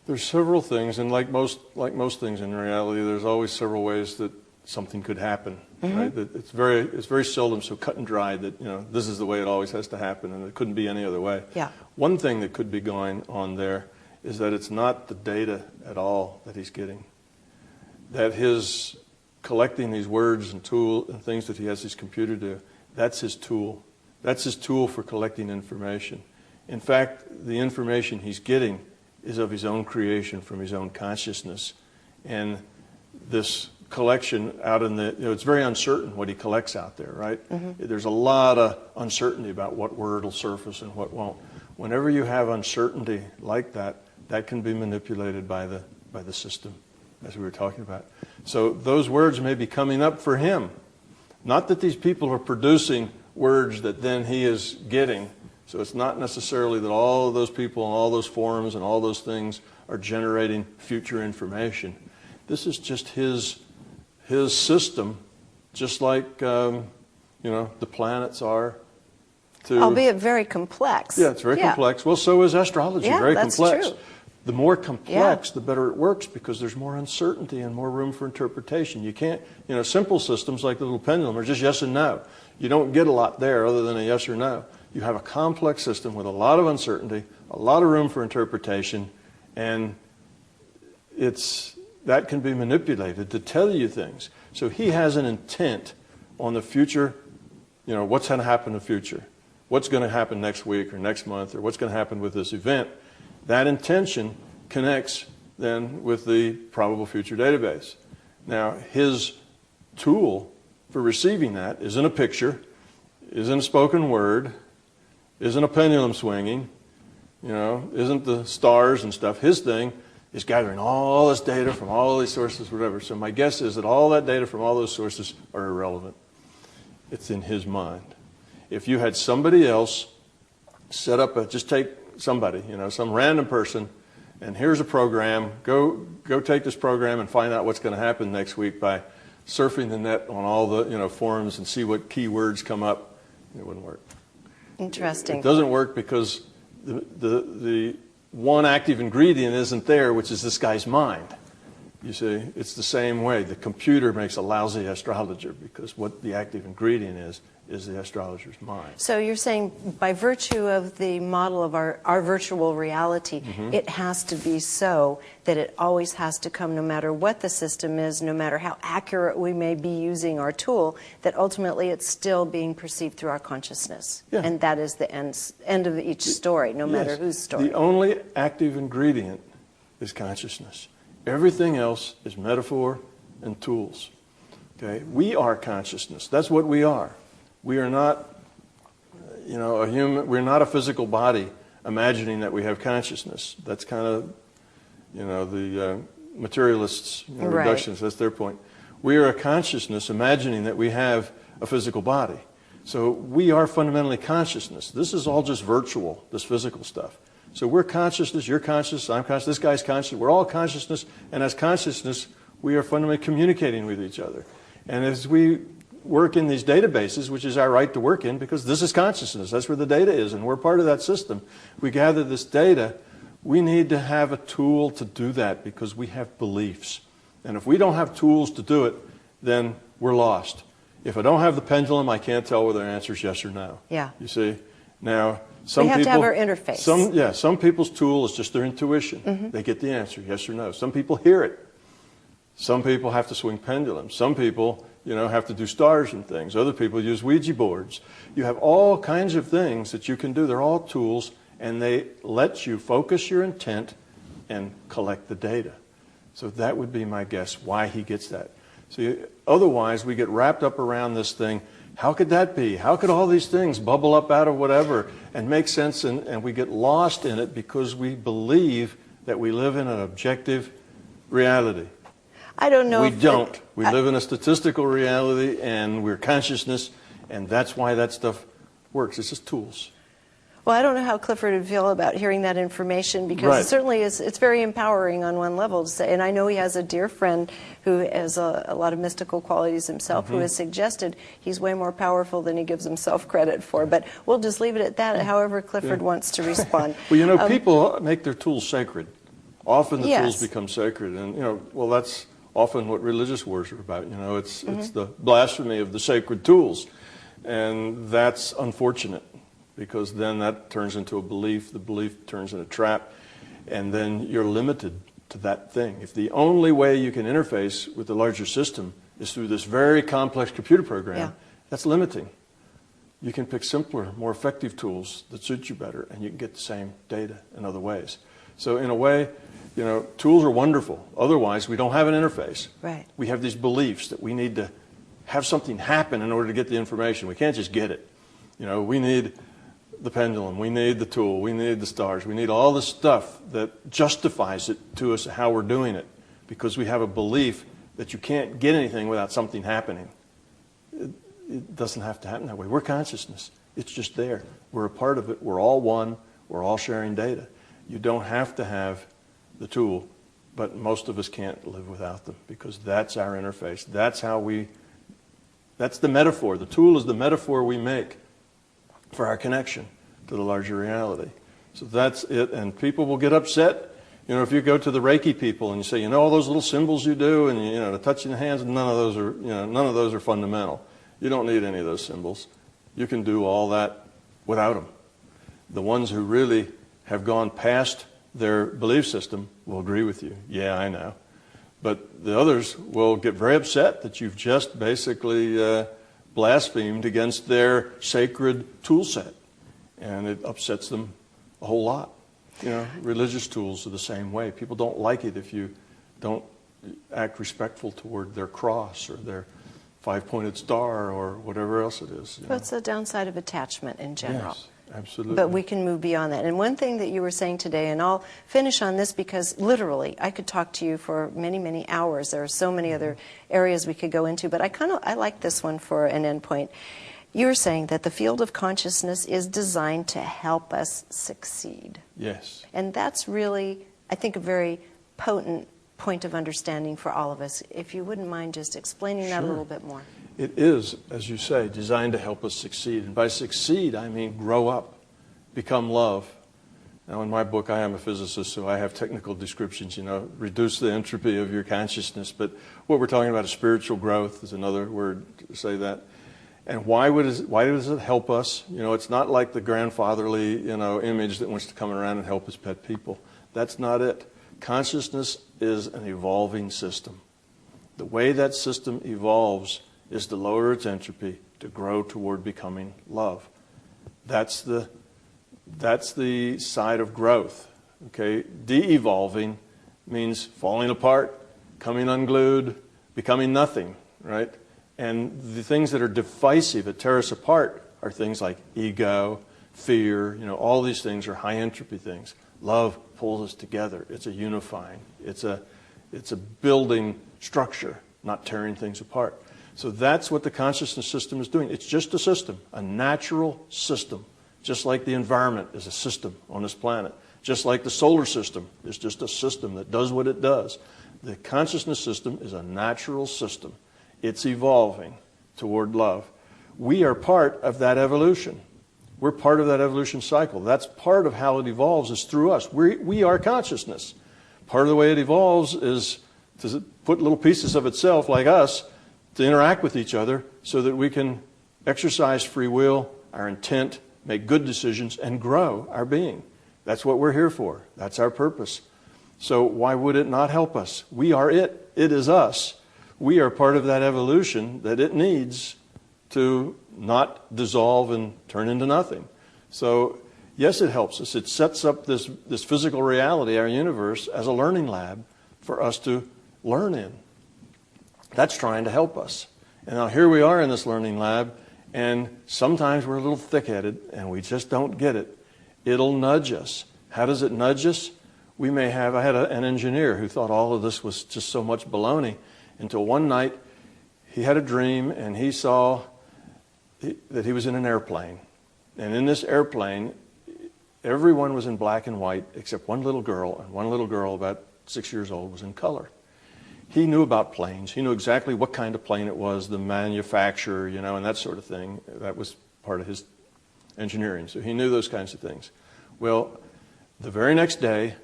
There's several things, and like most things in reality, there's always several ways that something could happen. Right? That it's very seldom so cut and dry that this is the way it always has to happen, and it couldn't be any other way. Yeah. One thing that could be going on there is that it's not the data at all that he's getting. That his collecting these words and things that he has his computer do, that's his tool. That's his tool for collecting information. In fact, the information he's getting is of his own creation from his own consciousness. And this collection out in the, it's very uncertain what he collects out there, right? There's a lot of uncertainty about what word will surface and what won't. Whenever you have uncertainty like that, that can be manipulated by the system, as we were talking about. So those words may be coming up for him. Not that these people are producing words that then he is getting. So it's not necessarily that all of those people and all those forums and all those things are generating future information. This is just his system, just like the planets are. Albeit very complex. Yeah, it's very complex. Well, so is astrology, very complex. True. The more complex, the better it works, because there's more uncertainty and more room for interpretation. You can't, simple systems like the little pendulum are just yes and no. You don't get a lot there other than a yes or no. You have a complex system with a lot of uncertainty, a lot of room for interpretation, and that can be manipulated to tell you things. So he has an intent on the future, what's going to happen in the future, what's going to happen next week or next month, or what's going to happen with this event. That intention connects then with the probable future database. Now, his tool for receiving that isn't a picture, isn't a spoken word, isn't a pendulum swinging, isn't the stars and stuff. His thing is gathering all this data from all these sources, whatever. So my guess is that all that data from all those sources are irrelevant. It's in his mind. If you had somebody else set up just take somebody, some random person, and here's a program, go take this program and find out what's going to happen next week by surfing the net on all the forums and see what keywords come up, it wouldn't work. Interesting. It doesn't work because the one active ingredient isn't there, which is this guy's mind. You see, it's the same way. The computer makes a lousy astrologer because what the active ingredient is the astrologer's mind. So you're saying by virtue of the model of our virtual reality, it has to be so that it always has to come, no matter what the system is, no matter how accurate we may be using our tool, that ultimately it's still being perceived through our consciousness. Yeah. And that is the end of each story, no matter whose story. The only active ingredient is consciousness. Everything else is metaphor and tools. Okay? We are consciousness. That's what we are. We are not, a human. We're not a physical body imagining that we have consciousness. That's kind of, the materialists, reductionists. That's their point. We are a consciousness imagining that we have a physical body. So we are fundamentally consciousness. This is all just virtual, this physical stuff. So we're consciousness, you're conscious, I'm conscious, this guy's conscious. We're all consciousness, and as consciousness, we are fundamentally communicating with each other. And as we work in these databases, which is our right to work in, because this is consciousness, that's where the data is, and we're part of that system. We gather this data. We need to have a tool to do that because we have beliefs. And if we don't have tools to do it, then we're lost. If I don't have the pendulum, I can't tell whether the answer is yes or no. Yeah. You see? Now, we have to have our interface. Some people's tool is just their intuition. They get the answer, yes or no. Some people hear it. Some people have to swing pendulums. Some people, have to do stars and things. Other people use Ouija boards. You have all kinds of things that you can do. They're all tools, and they let you focus your intent and collect the data. So that would be my guess, why he gets that. See, otherwise, we get wrapped up around this thing. How could that be? How could all these things bubble up out of whatever and make sense, and we get lost in it because we believe that we live in an objective reality. I don't know. We don't. We live in a statistical reality, and we're consciousness, and that's why that stuff works. It's just tools. Well, I don't know how Clifford would feel about hearing that information, because it certainly is. It's very empowering on one level to say. And I know he has a dear friend who has a lot of mystical qualities himself, who has suggested he's way more powerful than he gives himself credit for. But we'll just leave it at that. However Clifford wants to respond. Well, people make their tools sacred. Often the Yes. tools become sacred, and well, that's often what religious wars are about. It's the blasphemy of the sacred tools, and that's unfortunate because then that turns into a belief. The belief turns into a trap, and then you're limited to that thing. If the only way you can interface with the larger system is through this very complex computer program, that's limiting. You can pick simpler, more effective tools that suit you better, and you can get the same data in other ways. So in a way, tools are wonderful. Otherwise, we don't have an interface. Right. We have these beliefs that we need to have something happen in order to get the information. We can't just get it. We need the pendulum, we need the tool, we need the stars, we need all the stuff that justifies it to us how we're doing it, because we have a belief that you can't get anything without something happening. It doesn't have to happen that way. We're consciousness. It's just there. We're a part of it. We're all one. We're all sharing data. You don't have to have the tool, but most of us can't live without them because that's our interface. That's the metaphor. The tool is the metaphor we make for our connection to the larger reality. So that's it. And people will get upset. If you go to the Reiki people and you say, all those little symbols you do, and the touching the hands, none of those are fundamental. You don't need any of those symbols. You can do all that without them. The ones who really have gone past their belief system will agree with you. Yeah, I know. But the others will get very upset that you've just basically blasphemed against their sacred tool set. And it upsets them a whole lot. Religious tools are the same way. People don't like it if you don't act respectful toward their cross or their five-pointed star or whatever else it is. Well, it's the downside of attachment in general. Yes, absolutely. But we can move beyond that. And one thing that you were saying today, and I'll finish on this because literally I could talk to you for many, many hours. There are so many other areas we could go into, but I like this one for an endpoint. You were saying that the field of consciousness is designed to help us succeed. Yes. And that's really, I think, a very potent point of understanding for all of us. If you wouldn't mind just explaining that a little bit more. It is, as you say, designed to help us succeed. And by succeed, I mean grow up, become love. Now, in my book, I am a physicist, so I have technical descriptions, reduce the entropy of your consciousness. But what we're talking about is spiritual growth is another word to say that. And why does it help us? It's not like the grandfatherly, image that wants to come around and help us pet people. That's not it. Consciousness is an evolving system. The way that system evolves is to lower its entropy, to grow toward becoming love. That's the side of growth. Okay? De-evolving means falling apart, coming unglued, becoming nothing, right? And the things that are divisive, that tear us apart, are things like ego, fear, all these things are high entropy things. Love pulls us together. It's a unifying. It's a building structure, not tearing things apart. So that's what the consciousness system is doing. It's just a system, a natural system, just like the environment is a system on this planet, just like the solar system is just a system that does what it does. The consciousness system is a natural system. It's evolving toward love. We are part of that evolution. We're part of that evolution cycle. That's part of how it evolves is through us. We are consciousness. Part of the way it evolves is to put little pieces of itself, like us, to interact with each other so that we can exercise free will, our intent, make good decisions, and grow our being. That's what we're here for. That's our purpose. So why would it not help us? We are it. It is us. We are part of that evolution that it needs to not dissolve and turn into nothing. So yes, it helps us. It sets up this physical reality, our universe, as a learning lab for us to learn in. That's trying to help us. And now here we are in this learning lab, and sometimes we're a little thick-headed and we just don't get it. It'll nudge us. How does it nudge us? I had an engineer who thought all of this was just so much baloney until one night he had a dream and he saw that he was in an airplane. And in this airplane, everyone was in black and white except one little girl, and one little girl about 6 years old was in color. He knew about planes. He knew exactly what kind of plane it was, the manufacturer, and that sort of thing. That was part of his engineering. So he knew those kinds of things. Well, the very next day,